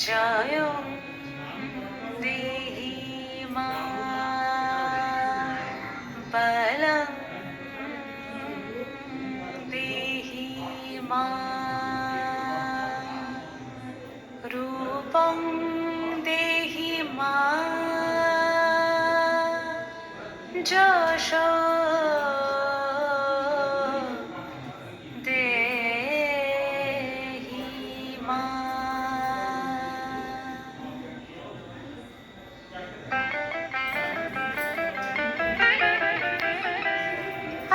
জয় দেহি মা বলং দেহি মা রূপং দেহি মা যশ দেহি মা।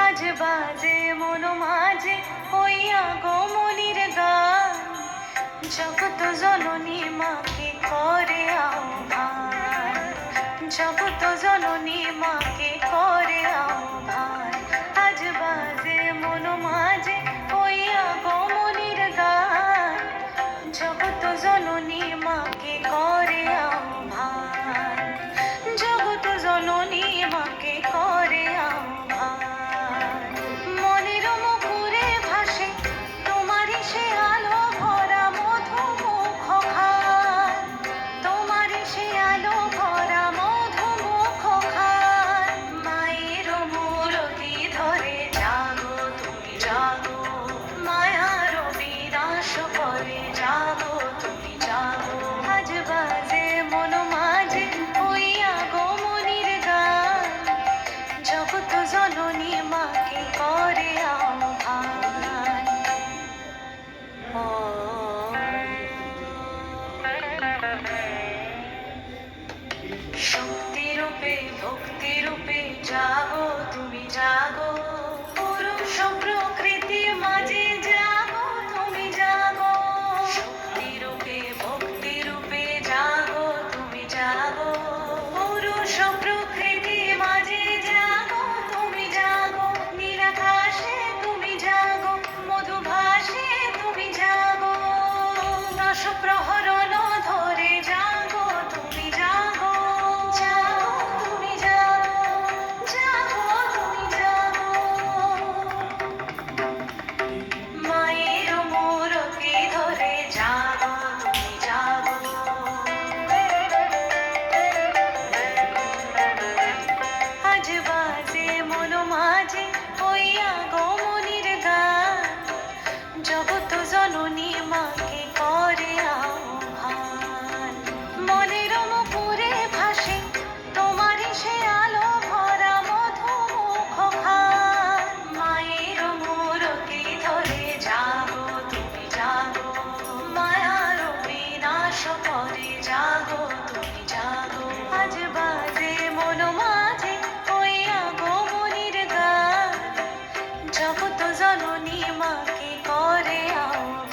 আজ বাজে মন মাঝে হইয়া গোমনির গান, জগত জননী মাকে করে আহ্বান, জগত জননী মাকে করে আহ্বান। আজ বাজে মন মাঝে হইয়া গোমনির গান, জগত জননী মাকে করে আহ্বান, জগত জননী মাকে করে আহ্বান। মনের মুকুরে ভাসে তোমারই সে আলো ভরা মধুমুখ খান, তোমারই সে আলো ভরা মধুমুখ খান। মায়ের মূরতি ধরে জাগো তুমি জাগো, মায়ার বিনাশ করে জাগো তুমি জাগো। আজ বাজে মন মাঝে হইয়া গোমনির গান, জগত জননী মাকে করে আহ্বান। শক্তিরূপে ভক্তিরূপে জাগো তুমি জাগো, পুরুষ প্রকৃতি মাঝে জাগো তুমি জাগো। শক্তিরূপে ভক্তিরূপে জাগো তুমি জাগো, পুরুষ প্রকৃতি মাঝে জাগো তুমি জাগো। নীলাকাশে তুমি জাগো, মধুভাসে তুমি জাগো, দশ প্রহরণ ধরে জাগো তুমি জাগো, জাগো তুমি জাগো, জাগো তুমি জাগো। মায়ের মূরতি ধরে জাগো তুমি জাগো। আজ বাজে মন মাঝে হইয়া গোমনির গান, জগত জননী মাকে করে আহ্বান। মনের মুকুরে ভাসে তোমারই সে আলো ভরা মধুমুখ খান। মায়ের মূরতি ধরে জাগো তুমি জাগো, মায়ার বিনাশ করে জাগো তুমি জাগো। আজ বাজে মন মাঝে হইয়া গোমনির গান, জগত জননী মাকে করে আহ্বান।